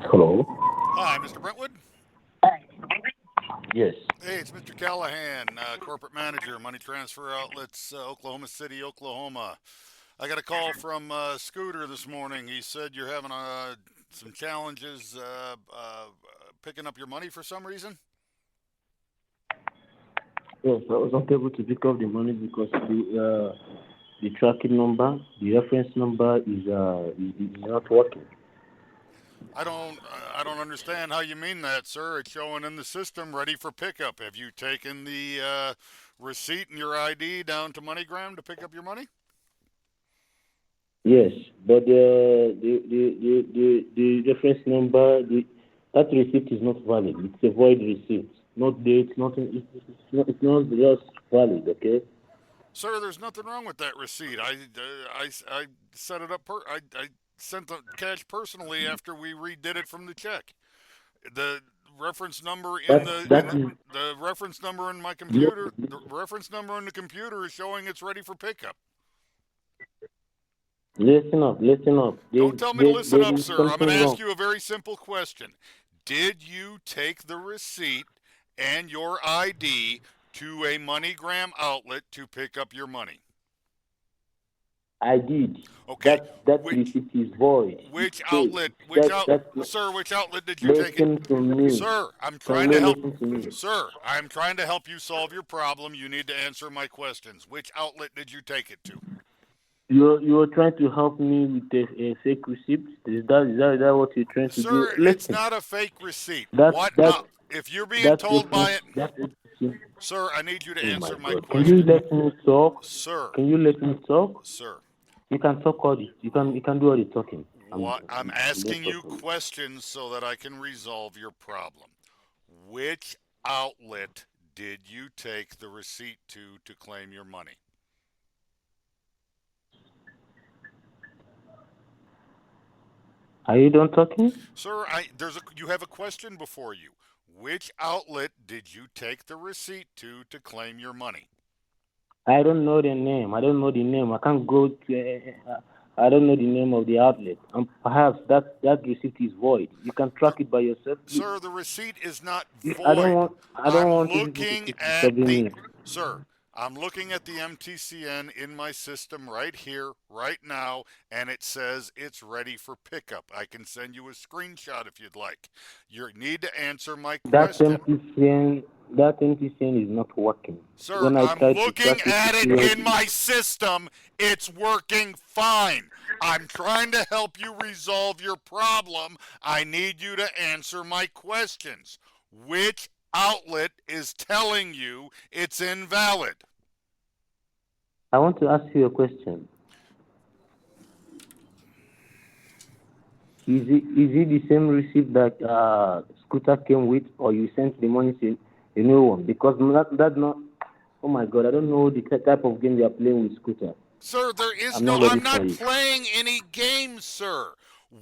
Hello. Hi, Mr. Brentwood. Yes. Hey, it's Mr. Callahan, corporate manager, money transfer outlets, Oklahoma City, Oklahoma. I got a call from Scooter this morning. He said you're having some challenges picking up your money for some reason. Yes, I was not able to pick up the money because the tracking number, the reference number is not working. I don't understand how you mean that, sir. It's showing in the system ready for pickup. Have you taken the receipt and your ID down to MoneyGram to pick up your money? Yes, but the reference number, that receipt is not valid. It's a void receipt. Not date, nothing. It's not just valid. Okay. Sir, there's nothing wrong with that receipt. I set it up. I sent the cash personally after we redid it from the check. The reference number in That the that in is the reference number in my yes. computer. The reference number in the computer is showing it's ready for pickup. Listen up. Listen up. Don't tell me to listen There up, is sir. I'm going to something ask wrong. you a very simple question. Did you take the receipt and your ID to a MoneyGram outlet to pick up your money? I did. Okay. That Which receipt is void. It's which fake. outlet? That's Sir? Which outlet did you take it? listen to me. Sir, I'm Can trying to you help. listen to me? Sir, I'm trying to help you solve your problem. You need to answer my questions. Which outlet did you take it to? You're trying to help me with a fake receipt. Is that what you're trying to do? Sir, it's Listen. not a fake receipt. That What that out? If you're being that told by reference it, that reference. sir, I need you to Oh my answer my God! Can you question. let me talk? Sir, Can you let me talk? sir, You can talk all this. You can do all the talking. what I'm I'm just asking you talking. questions so that I can resolve your problem. Which outlet did you take the receipt to claim your money? Are you done talking? Sir, you have a question before you. Which outlet did you take the receipt to claim your money? I don't know the name. I don't know the name. I can't go to. I don't know the name of the outlet. Perhaps that receipt is void. You can The track it by yourself, please. Sir, the receipt is not I don't void. want. I don't I'm want you people to looking keep at disturbing the me. Sir, I'm looking at the MTCN in my system right here, right now, and it says it's ready for pickup. I can send you a screenshot if you'd like. You need to answer my That question. MTCN. That MTCN is not working. Sir, When I I'm tried to looking track it at it in securely, my system. It's working fine. I'm trying to help you resolve your problem. I need you to answer my questions. Which outlet is telling you it's invalid? I want to ask you a question. Is it the same receipt that Scooter came with, or you sent the money to a new one? Because that not. Oh my God, I don't know the type of game they are playing with Scooter. Sir, I'm not ready I'm for not it. playing any games, sir.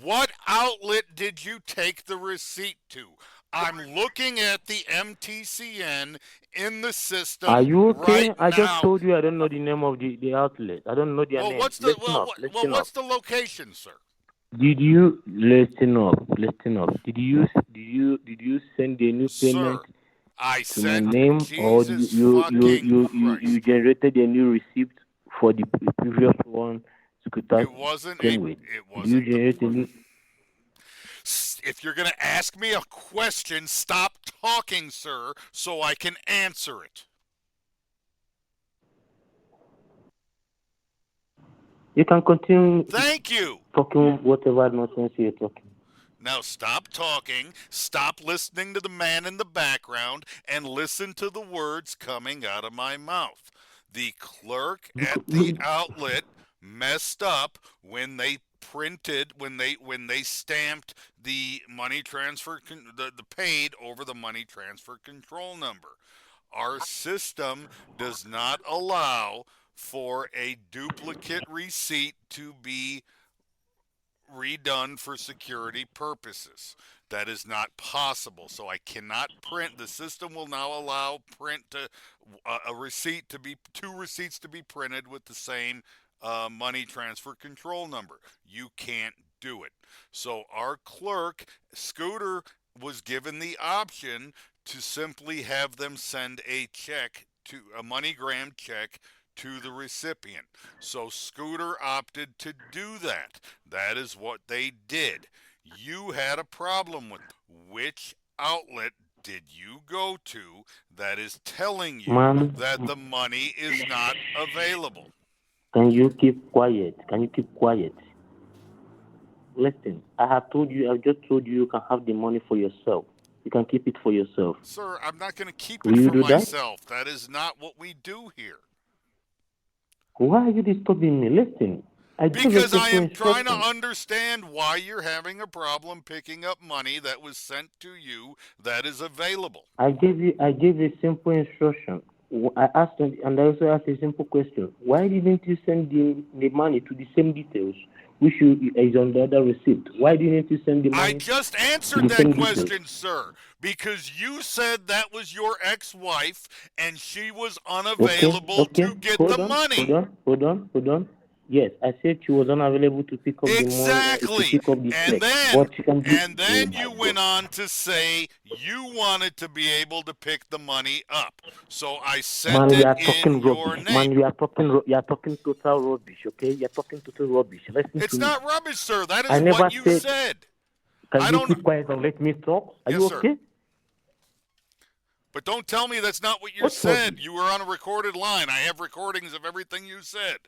What outlet did you take the receipt to? I'm looking at the MTCN in the Are system you right okay? I just now. told you I don't know the name of the outlet. I don't know their name. Listen up. Listen up. What's the location, sir? Did you listen up? Listen up. Did you send a new payment Sir, I to my sent name, or Jesus fucking you Christ. generated a new receipt for the previous one Scooter came with? It Did you wasn't the generate a new? If you're going to ask me a question, stop talking, sir, so I can answer it. You can continue Thank you. talking whatever nonsense you're talking. Now stop talking, stop listening to the man in the background, and listen to the words coming out of my mouth. The clerk at the Because, outlet messed up when they when they stamped the money transfer the paid over the money transfer control number. Our system does not allow for a duplicate receipt to be redone for security purposes. That is not possible. So I cannot print. The system will now allow print to a receipt to be two receipts to be printed with the same money transfer control number. You can't do it. So our clerk, Scooter, was given the option to simply have them send a check to a MoneyGram check to the recipient. So Scooter opted to do that. That is what they did. You had a problem with which outlet did you go to that is telling you Man, that the money is not available? can you keep quiet? Can you keep quiet? Listen, I've just told you you can have the money for yourself. You can keep it for yourself. Sir, I'm not going to keep it Will you for do that? myself. That is not what we do here. Why are you disturbing me? Listen, I gave a Because I simple am trying to instruction. understand why you're having a problem picking up money that was sent to you that is available. I gave a simple instruction. I asked and I also asked a simple question. Why didn't you send the money to the same details which is on the other receipt? Why didn't you send the money I just to answered the that same question, details? sir, because you said that was your ex-wife and she was Okay, unavailable okay. to get the Hold on, money. hold on. Yes, I said she was unavailable to pick up the money, to Exactly. pick up the And check. then But she can be. and Oh then my you God. went on to say you wanted to be able to pick the money up. So I sent Man, we it are in talking your rubbish. name. Man, you are talking total rubbish. Okay, you are talking total rubbish. Listen to It's me. not rubbish, sir. That I is never what you said. said. Can I you don't keep quiet and let me talk? Are Yes, you sir. okay? But don't tell me that's not what you What said. rubbish? You were on a recorded line. I have recordings of everything you said.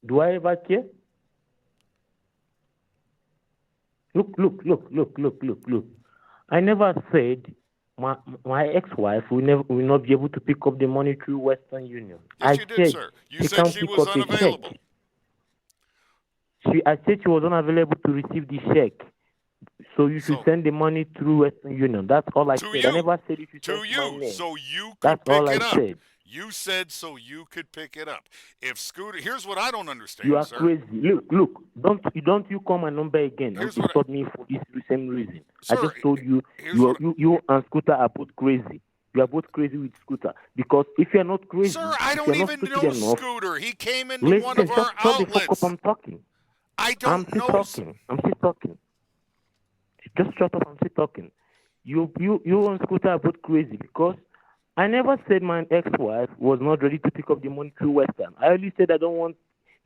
Do I ever care? Look. I never said my ex-wife will not be able to pick up the money through Western Union. Yes, I you did, said sir. You she said can't she pick was up a check. unavailable. I said she was unavailable to receive the check. So you should So, send the money through Western Union. That's all I to said. I you. never said you should send To to my you. name. So you That's could all pick I it up. said. You said so you could pick it up. If Scooter, here's what I don't You understand, are sir. crazy. Look. Don't you call my number again and Here's what, disturb me for this same reason. I sir. just told you Here's what, you and Scooter are both crazy. You are both crazy with Scooter. Because if you are not crazy, sir. I if you don't are not even stupid know enough, Scooter. He came into one listen, of our shut the fuck up. outlets. I'm talking. I don't know. I'm still talking. Just shut up. I'm still talking. You and Scooter are both crazy because I never said my ex-wife was not ready to pick up the money through Western. I only said I don't want.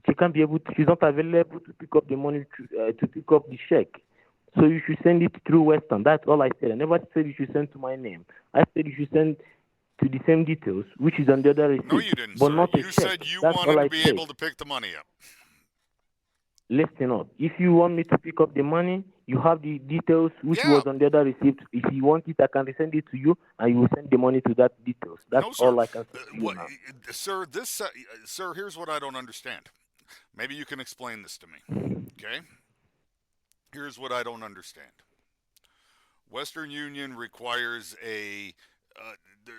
She can't be able to. She's not available to pick up the money to pick up the check. So you should send it through Western. That's all I said. I never said you should send to my name. I said you should send to the same details, which is on the other receipt, No, you didn't, but sir. not a You check. said you That's all wanted to I be said. able to pick the money up. Listen up. If you want me to pick up the money, you have the details which Yeah. was on the other receipt. If you want it, I can send it to you, and you will send the money to that details. That's No, sir. all I can say to you What, now. sir? Sir. Here's what I don't understand. Maybe you can explain this to me. Okay. Here's what I don't understand. Western Union requires a the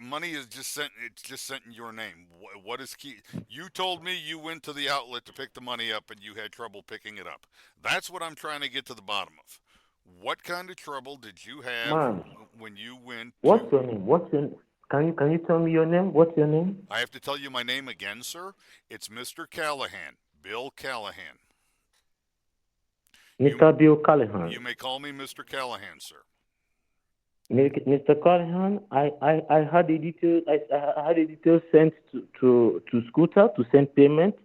money is just sent. It's just sent in your name. What is key? You told me you went to the outlet to pick the money up and you had trouble picking it up. That's what I'm trying to get to the bottom of. What kind of trouble did you have Man, when you went what's to? your name? Can you tell me your name? What's your name? I have to tell you my name again, sir. It's Mr. Callahan, Bill Callahan. Mr. Bill Callahan. You may call me Mr. Callahan, sir. Mr. Callahan, I had the details. I had the details sent to Scooter to send payment,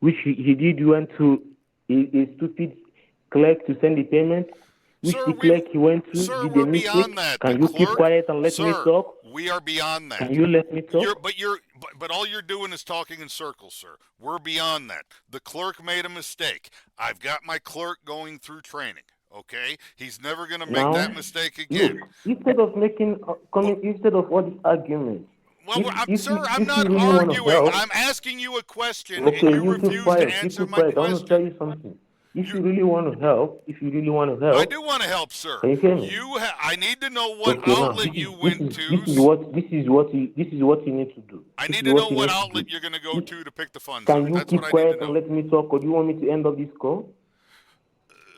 which he did. Went to a stupid clerk to send the payment, which Sir, the clerk he went to sir, did a we're beyond mistake. that. The Can you keep clerk, quiet and let me sir, talk? we are beyond that. Can you let me talk? But all you're doing is talking in circles, sir. We're beyond that. The clerk made a mistake. I've got my clerk going through training. Okay, he's never going to make Now, that mistake look, again. instead of instead of all this argument, Well, sir, I'm if you not really want to arguing. help, I'm asking you a question, and okay, you you keep refuse to quiet. You answer keep my quiet. I want to tell question. you something. If You, you really want to help, I do want to help, sir. can you hear me? I need to know what Okay, now outlet you went to. this is what you need to do. I This need is to know what you what need to do. outlet you're going to go This, to pick the funds can up. you That's what keep I need to quiet know. and let me talk, or do you want me to end up this call?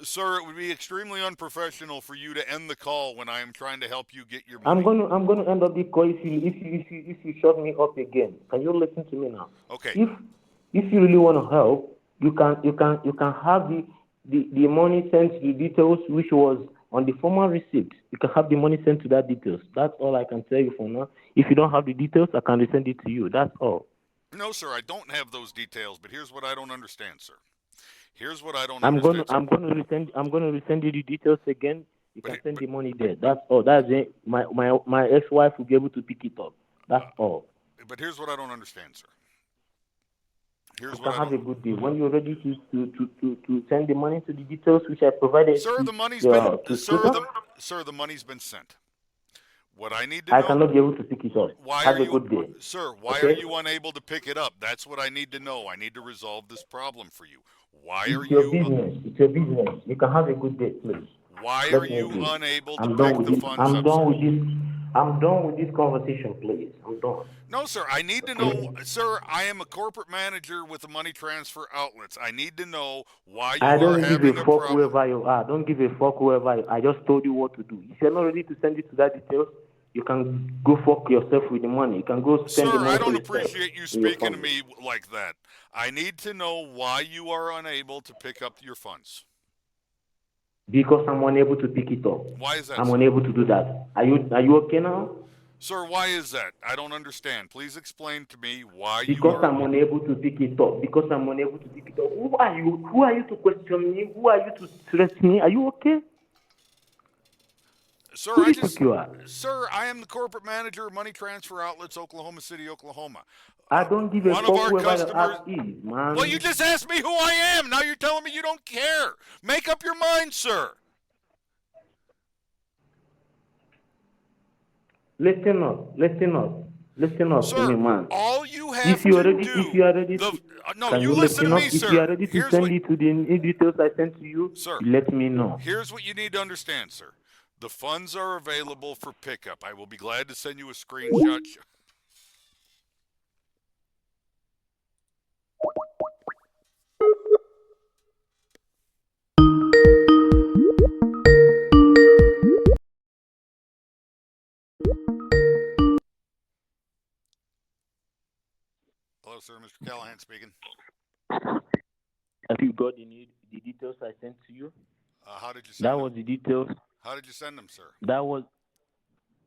Sir, it would be extremely unprofessional for you to end the call when I am trying to help you get your I'm money. gonna end up the call if you shut me up again. Can you listen to me now? Okay. If you really want to help, you can have the money sent to the details which was on the former receipt. You can have the money sent to that details. That's all I can tell you for now. If you don't have the details, I can resend it to you. That's all. No, sir, I don't have those details, but here's what I don't understand, sir. Here's what I don't understand, sir. I'm gonna resend you the details again. You But can send but the money there. That's all. That's it. My ex-wife will be able to pick it up. That's all. but here's what I don't understand, sir. Here's You what can I have don't. a good day. When you're ready to send the money to the details which I provided Sir, the money's been to Scooter, sir, the money's been sent. What I need to I know, cannot be able to pick it up. why are Have a you good day. sir, why are Okay? you unable to pick it up? That's what I need to know. I need to resolve this problem for you. Why are It's your you business. It's your business. You can have a good day, please. why are Let me you be. unable to I'm done pick with the this. funds I'm up, done sir? with this. I'm done with this conversation, please. I'm done. No, sir, I need to know, Okay? sir, I am a corporate manager with the money transfer outlets. I need to know why I you are don't give a having a fuck problem. whoever you are. Don't give a fuck whoever you are. I just told you what to do. If you're not ready to send it to that details, you can go fuck yourself with the money. You can go spend the Sir, I money for don't yourself appreciate you in your speaking to family. me like that. I need to know why you are unable to pick up your funds. Because I'm unable to pick it up. Why is that, I'm sir? unable to do that. Are you okay now? Sir, why is that? I don't understand. Please explain to me why you Because are. I'm unable to pick it up. Because I'm unable to pick it up. Who are you? Who are you to question me? Who are you to stress me? Are you okay? Sir, Who do you think you are? Sir, I am the corporate manager of Money Transfer Outlets, Oklahoma City, Oklahoma. I don't give a One of fuck our whoever the customers. ass is, Well, you man. just asked me who I am. Now you're telling me you don't care. Make up your mind, sir. Listen up. Listen up. Listen up to me, Sir, man. all you If have you are to ready, if you do are ready the to, no, can you you listen to listen me, up? If you sir. are ready to send it to the details I sent to you, Sir, you let me know. here's what you need to understand, sir. The funds are available for pickup. I will be glad to send you a screenshot. Hello, sir. Mr. Callahan speaking. Have you got the details I sent to you? How did you That send them? was the details. How did you send them, sir? That was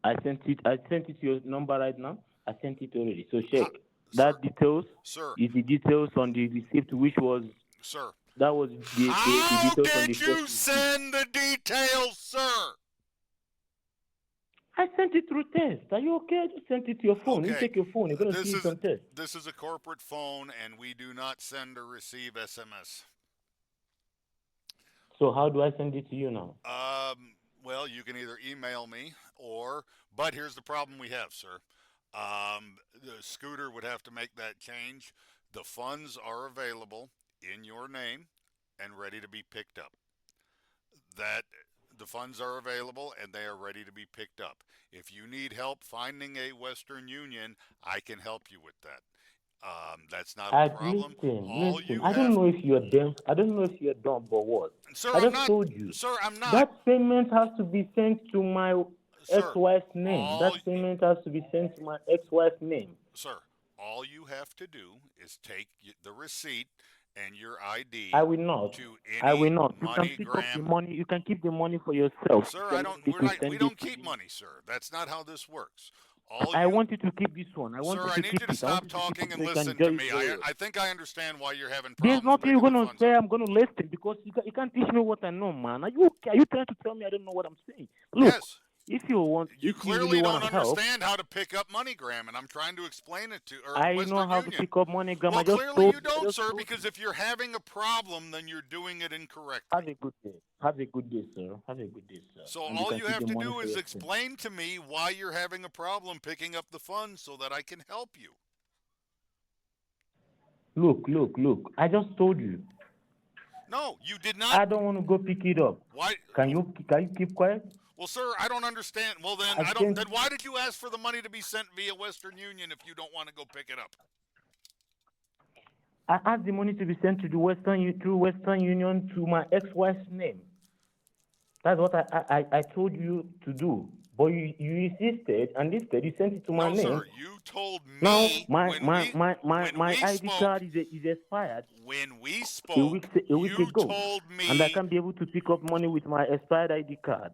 I sent it. I sent it to your number right now. I sent it already. So check. Sir, That details sir, is the details on the receipt, which was sir. that was the How details on the did first you receipt. send the details, sir? I sent it through text. Are you okay? I just sent it to your phone. You Okay. check your phone. You're gonna This see it is on text. this is a corporate phone, and we do not send or receive SMS. So how do I send it to you now? Well, you can either email me but here's the problem we have, sir. The scooter would have to make that change. The funds are available in your name and ready to be picked up. That the funds are available and they are ready to be picked up. If you need help finding a Western Union, I can help you with that. That's not a I problem. All listen. you I don't have, know if you're dumb. I don't know if you're dumb, but what? sir, I I'm just not, told you sir, I'm not, that payment has to be sent to my sir. ex-wife's name. All That payment has to be sent to my ex-wife's name. Sir, all you have to do is take the receipt and your I ID will not. to I will any not. You can pick up the MoneyGram. money. You can keep the money for yourself. If Sir, you're I not don't. ready We're to not. We send don't it to keep the. money, sir. That's not how this works. All I you, want you to keep this one. I want sir. you I to need you keep to it. I want stop you to keep it talking and so you can listen enjoy to it me. very well. I think I understand why you're having There's problems nothing you're picking the gonna funds say. up. I'm gonna listen because you can't teach me what I know, man. Are you okay? Are you trying to tell me I don't know what I'm saying? Look, Yes, if you you really clearly don't wanna help, understand how to pick up MoneyGram, and I'm trying to explain it to or I know Western how to Union. pick up money, Grandma. Well, I just clearly told you you. I don't, just sir, told you. because if you're having a problem, then you're doing it incorrectly. Have a good day. Have a good day, sir. Have a good day, sir. So And you all can you keep have the to money do for is yourself. explain to me why you're having a problem picking up the funds so that I can help you. Look. I just told you. No, you did not. I don't want to go pick it up. Why? Can you keep quiet? Well, sir, I don't understand. Well, then I I don't. sent Then why did you ask for the money to be sent via Western Union if you don't want to go pick it up? I asked the money to be sent to the through Western Union to my ex-wife's name. That's what I told you to do. But you insisted, and instead you sent it to my No, name. sir. You told Now me my ID card is expired when we a spoke, week you ago, told and I me. can't be able to pick up money with my expired ID card.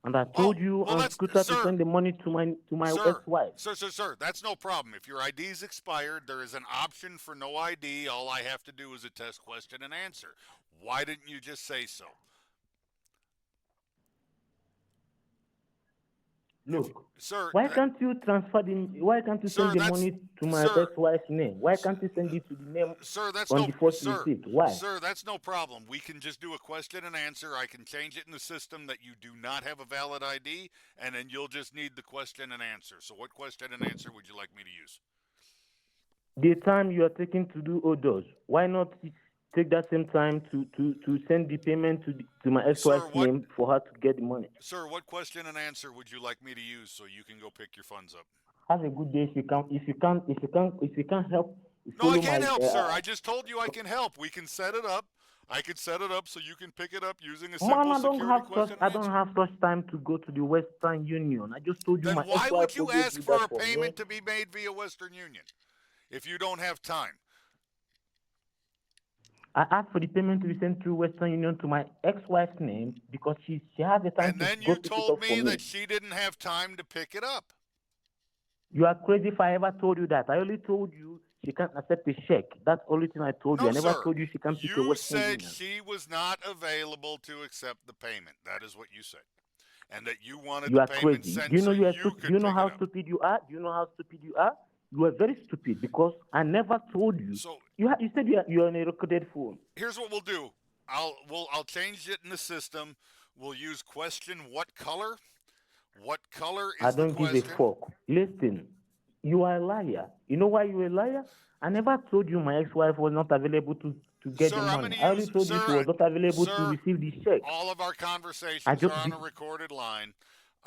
And I Oh, told you well, on that's Scooter to sir, send the money to my ex-wife. sir. That's no problem. If your ID is expired, there is an option for no ID. All I have to do is a test question and answer. Why didn't you just say so? If Look, sir, why can't you transfer the? Why can't you send sir, the that's money to my sir, ex-wife's name? Why can't you send it to the name sir, that's on no the first sir, receipt? Why? sir, that's no problem. We can just do a question and answer. I can change it in the system that you do not have a valid ID, and then you'll just need the question and answer. So, what question and answer would you like me to use? The time you are taking to do all those, why not take that same time to send the payment to my Sir, ex-wife's what name for her to get the money? Sir, what question and answer would you like me to use so you can go pick your funds up? Have a good day. If you can't help, No, I follow can't my. help, sir. I just told you I can help. We can set it up. I could set it up so you can pick it up using a Man, simple security question I and don't answer. have such time to go to the Western Union. I just told you Then my why ex-wife would you always ask do for that a for me. payment to be made via Western Union if you don't have time? I asked for the payment to be sent through Western Union to my ex-wife's name because she has the time And to then go you pick it told up for me me. that she didn't have time to pick it up. You are crazy if I ever told you that. I only told you she can't accept a check. That's the only thing I told you. No, I never sir. told you she can't pick a You Western said Union. she was not available to accept the payment. That is what you said. And that you wanted You the are payment crazy. sent so you Do you could know pick it how up. stupid you are? Do you know how stupid you are? You are very stupid because I never told you. So You said you are on a recorded phone. here's what we'll do. I'll change it in the system. We'll use question what color? What color I is the don't give a question? fuck. Listen, you are a liar. You know why you are a liar? I never told you my ex-wife was not available to get Sir, the I'm money. going to I only use told you she was not available to sir, receive the check. all of our I conversations just, are on a recorded line.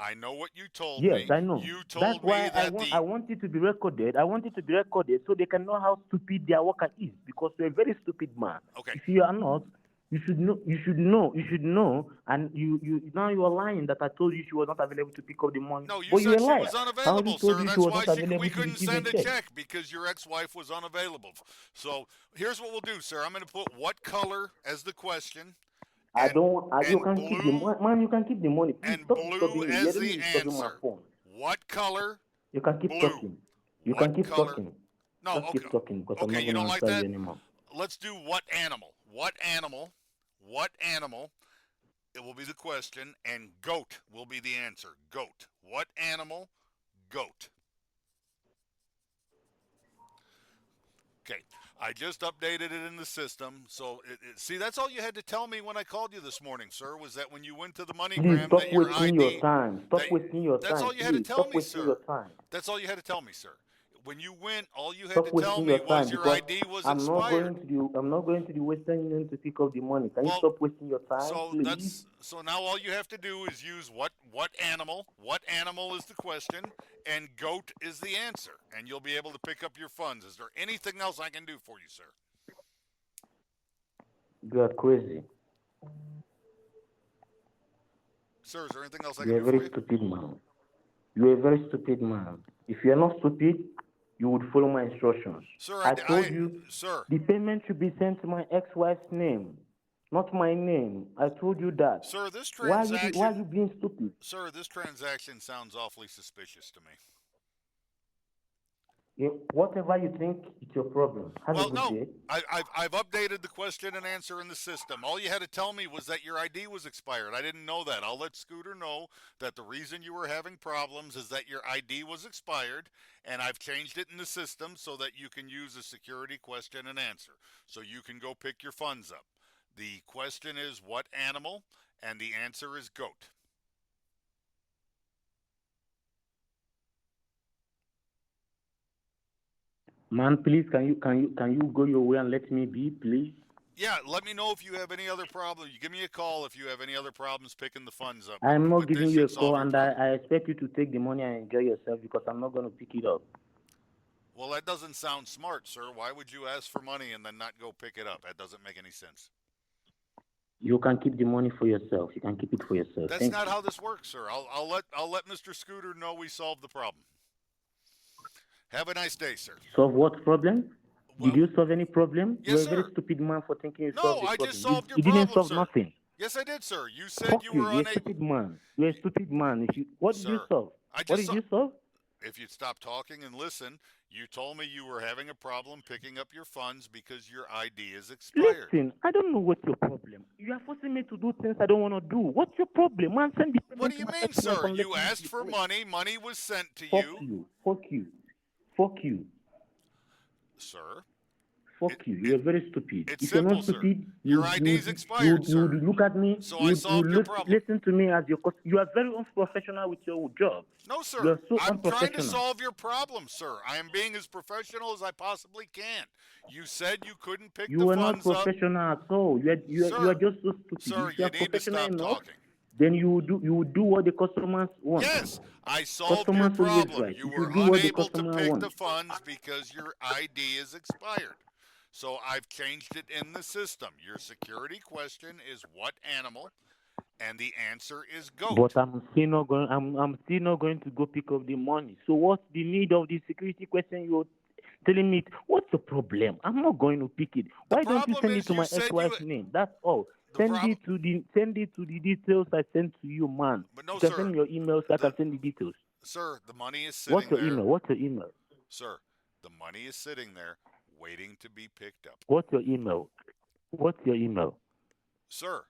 I know what you told yes, me. I know. You That's told why me that I the want it to be recorded. I want it to be recorded so they can know how stupid their worker is. Because you're a very stupid man. okay. If you are not, you should know. You should know. You should know. And you now you are lying that I told you she was not available to pick up the money. No, you But you're said a she liar. was I only unavailable, told sir. you she That's was why not we available to couldn't receive a send a check. check because your ex-wife was unavailable. So here's what we'll do, sir. I'm going to put what color as the question, I and don't. You can keep the money, man. You can keep the money. Please stop blue disturbing me. You're as really the disturbing my answer. phone. What color? You can keep Blue. talking. You can What keep color? talking. No, Just okay. keep talking because I'm Okay, not you going to don't like answer you that? anymore. Let's do what animal? What animal? What animal? It will be the question, and goat will be the answer. Goat. What animal? Goat. Okay. I just updated it in the system. So, see, that's all you had to tell me when I called you this morning, sir, was that when you went to the Please MoneyGram stop that your wasting your ID, time. that Stop wasting your that's time. all you had to Please tell stop me, wasting your sir. time. That's all you had to tell me, sir. When you went, all you had to Stop tell wasting me your was time your because ID was expired. I'm not going to the Western Union to pick up the money. Can you Well, stop wasting your time, so please? that's so now all you have to do is use what animal? What animal is the question and goat is the answer and you'll be able to pick up your funds. Is there anything else I can do for you, sir? You are crazy. Sir, is there anything else I can You're a do for very you? stupid man. You're a very stupid man. If you're not stupid, you would follow my instructions. Sir, I told you sir, the payment should be sent to my ex-wife's name, not my name. I told you that. sir, this Why are transaction you being stupid? Sir, this transaction sounds awfully suspicious to me. Whatever you think, it's your problem. Have a Well, good no, day. I've updated the question and answer in the system. All you had to tell me was that your ID was expired. I didn't know that. I'll let Scooter know that the reason you were having problems is that your ID was expired, and I've changed it in the system so that you can use a security question and answer. So you can go pick your funds up. The question is what animal, and the answer is goat. Man, please, can you go your way and let me be, please? Yeah, let me know if you have any other problems. You give me a call if you have any other problems picking the funds up. I'm not But this giving you a should solve call, your and problem. I expect you to take the money and enjoy yourself because I'm not going to pick it up. Well, that doesn't sound smart, sir. Why would you ask for money and then not go pick it up? That doesn't make any sense. You can keep the money for yourself. You can keep it for yourself. That's Thank not you. how this works, sir. I'll let Mr. Scooter know we solved the problem. Have a nice day, sir. Solve what problem? Did Well, you solve any problem? yes, You're a very sir. stupid man for thinking you No, solved the I just problem. You, solved your you didn't problem, solve sir. nothing. Yes, I did, sir. You said Fuck you you. were You're a unable. stupid man. You're a stupid man. What did you Sir, solve? I What just did saw. you solve? If you'd stop talking and listen, you told me you were having a problem picking up your funds because your ID is expired. Listen, I don't know what's your problem. You are forcing me to do things I don't want to do. What's your problem? Man, send the What payment do to you my mean, ex-wife sir? and let You me asked be for free. money. Money was sent to Fuck you. you. Fuck you. Fuck you. Sir, Fuck you. You're very stupid. it's If you're simple, not sir. stupid, Your ID's expired, you sir. would look at me. So I You solved your problem. listen to me as your. You are very unprofessional with your job. No, sir. You're so I'm trying to unprofessional. solve your problem, sir. I am being as professional as I possibly can. You said you couldn't pick the You are not funds up. professional at all. You are Sir, just so stupid. sir, If you you are need to professional stop enough, talking. then you would do what the customers want. Yes, I solved your Customers always problem. right. You You were should do what the unable to customer pick the wants. funds because your ID is expired. So I've changed it in the system. Your security question is what animal? And the answer is But goat. I'm still not going to go pick up the money. So what's the need of the security question you're telling me? What's the problem? I'm not going to pick it. The Why don't you problem send it is to you my said you. ex-wife's name? That's all. The problem. Send it to the details I sent to you, man. But no, You can sir. send me your email so I The can send the details. Sir, the money is What's sitting your there. email? What's your email? Sir, the money is sitting there waiting to be picked up. What's your email? What's your email? Sir,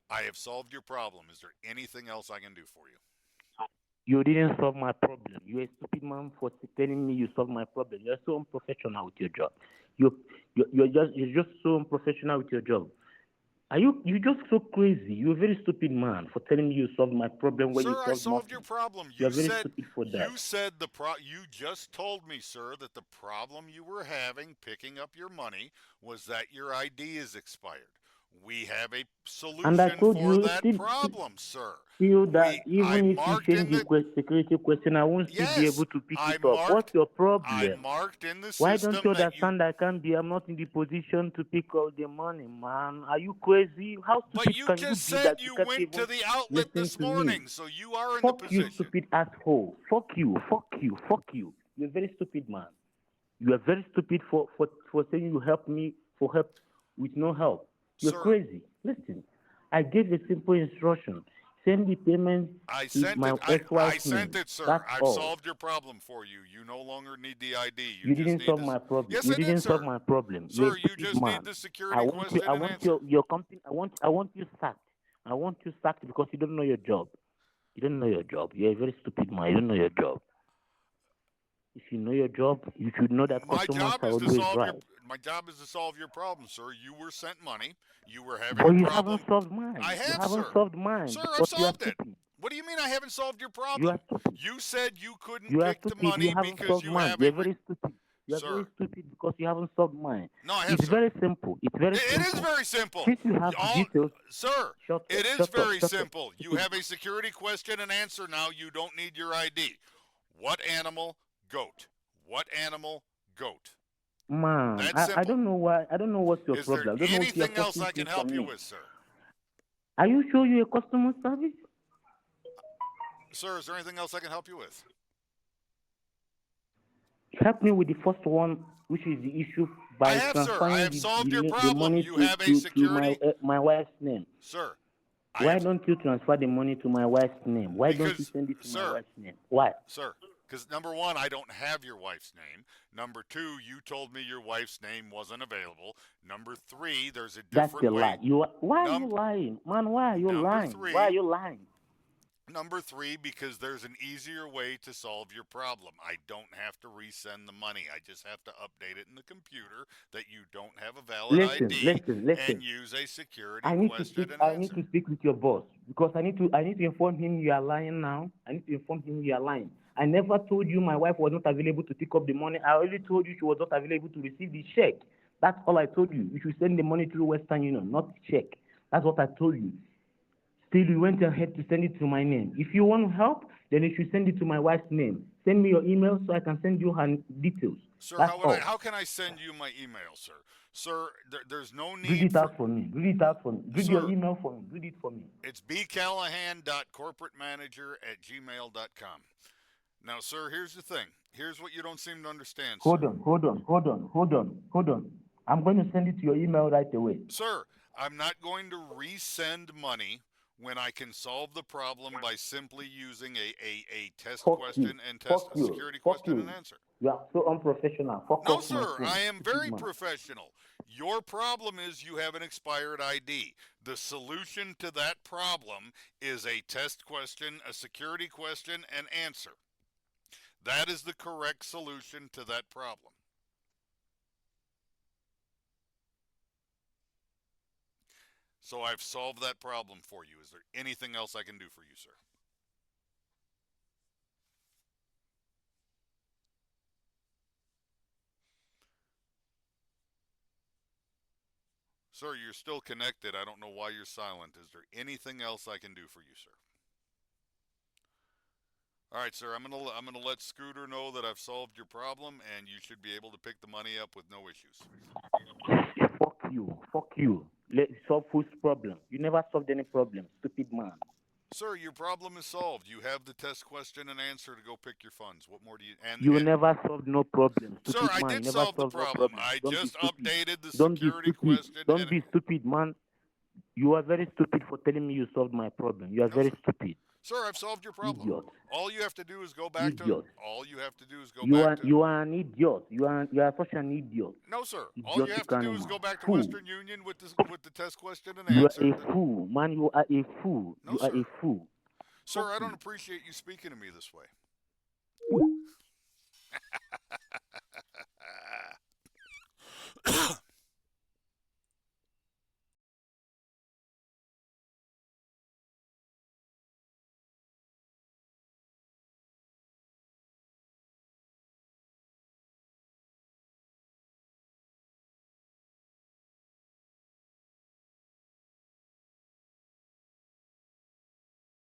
I have solved your problem. Is there anything else I can do for you? You didn't solve my problem. You're a stupid man for telling me you solved my problem. You're so unprofessional with your job. You you're just so unprofessional with your job. Are you just so crazy? You're a very stupid man for telling me you solved my problem when you Sir, I solved solved your nothing. problem. You're very stupid for that. You just told me, sir, that the problem you were having picking up your money was that your ID is expired. We have a And I solution told for you that problem, sir. still that I even if you marked change in the the security question, I won't still be yes, able to pick it up. What's your I problem? marked in the Why don't you system that you understand I'm not in the position to pick up the money, man? Are you crazy? How but stupid you can you just be said that you you can't went to even the outlet listen this to me? morning, so you are in the Fuck you, position. stupid asshole. Fuck you, fuck you, fuck you. You're a very stupid man. You are very stupid for saying you help me for help with no help. You're Sir, crazy. Listen, I gave a simple instruction. Send the payment I to sent my it. I ex-wife's sent name. it, sir. That's I've all. solved your problem for you. You no longer need the ID. You You just didn't need solve this. my problem. Yes, You I did, didn't solve sir. my problem. You're a Sir, you stupid just need man. the security question I and want answer. your company. I want you sacked. I want you sacked because you don't know your job. You don't know your job. You're a very stupid man. You don't know your job. If you know your job, you should know that My customers job are is to always solve your right. my job is to solve your problem, sir. You were sent money. You were having But a you haven't problem. solved I mine. You have, haven't sir. solved mine Sir, I've because you are solved it. stupid. What do you mean I haven't solved your You problem? are stupid. You said you couldn't You are pick the stupid. You money haven't because solved you mine. have a You're very stupid. You are very sir. stupid because you haven't solved mine. No, I have, It's sir. very simple. It's very It is simple. very simple. Since you have the All, details, sir, shut up, it is shut up, very shut up. simple. You Stupid. have a security question and answer now. You don't need your ID. What animal? Goat. What animal? Goat. Man, That's I simple. don't know why. I don't know what's your Is there problem. I don't know if you're anything else forcing I can things help on you me. with, sir? Are you sure you're a customer service? Sir, is there anything else I can help you with? Help me with the first one, which is the issue I by have, sir. I transferring have solved your the problem. money You have a to security. my wife's name. Sir, I Why have. don't you transfer the money to my wife's name? Why don't you Because, send it to my sir, wife's name? Why? sir, because number one, I don't have your wife's name. Number two, you told me your wife's name wasn't available. Number three, there's a That's different a way. lie. Why are you Num- lying? Man, why are you number lying? Why are three, you lying? Number three, because there's an easier way to solve your problem. I don't have to resend the money. I just have to update it in the computer that you don't have a valid ID and Listen. use a security question and I need answer. to speak with your boss because I need to inform him you are lying now. I need to inform him you are lying. I never told you my wife was not available to pick up the money. I only told you she was not available to receive the check. That's all I told you. You should send the money through Western Union, not check. That's what I told you. Still, you went ahead to send it to my name. If you want help, then you should send it to my wife's name. Send me your email so I can send you her details. Sir, That's all. how can I send you my email, sir? Sir, there's no Read need it for out for me. Read it out for me. Read your sir. email for me. Read it for me. It's bcallahan.corporatemanager@gmail.com. Now, sir, here's the thing. Here's what you don't seem to understand, Hold sir. on, hold on, hold on, hold on, hold on. I'm going to send it to your email right away. Sir, I'm not going to resend money when I can solve the problem by simply using a test Fuck question you. and Fuck a you. security Fuck question and you. answer. You are so unprofessional. Fuck No, off my sir, I phone. am Stupid very man. professional. Your problem is you have an expired ID. The solution to that problem is a test question, a security question, and answer. That is the correct solution to that problem. So I've solved that problem for you. Is there anything else I can do for you, sir? Sir, you're still connected. I don't know why you're silent. Is there anything else I can do for you, sir? All right, sir. I'm gonna let Scooter know that I've solved your problem, and you should be able to pick the money up with no issues. Fuck you. Fuck you. Let's solve whose problem? You never solved any problem, stupid man. Sir, your problem is solved. You have the test question and answer to go pick your funds. What more do you? You never solved no problem, Sir, stupid I man. You did never solve the solved no problem. problem. I Don't be just stupid. updated the Don't be security stupid. question Don't and be stupid, man. You are very stupid for telling me you solved my problem. You are no, very sir. stupid. Sir, I've solved your problem. Idiot. All you have to do is go back to. Idiot. All you have to do is go You back are to. you are an idiot. You are such an idiot. No, sir. All you have Idiotic to do is go animal. back to Fool. Western Union with the test question and You are answer. a fool. Man, you are a fool. No, You are a sir. fool. Sir, Fuck I don't you. appreciate you speaking to me this way.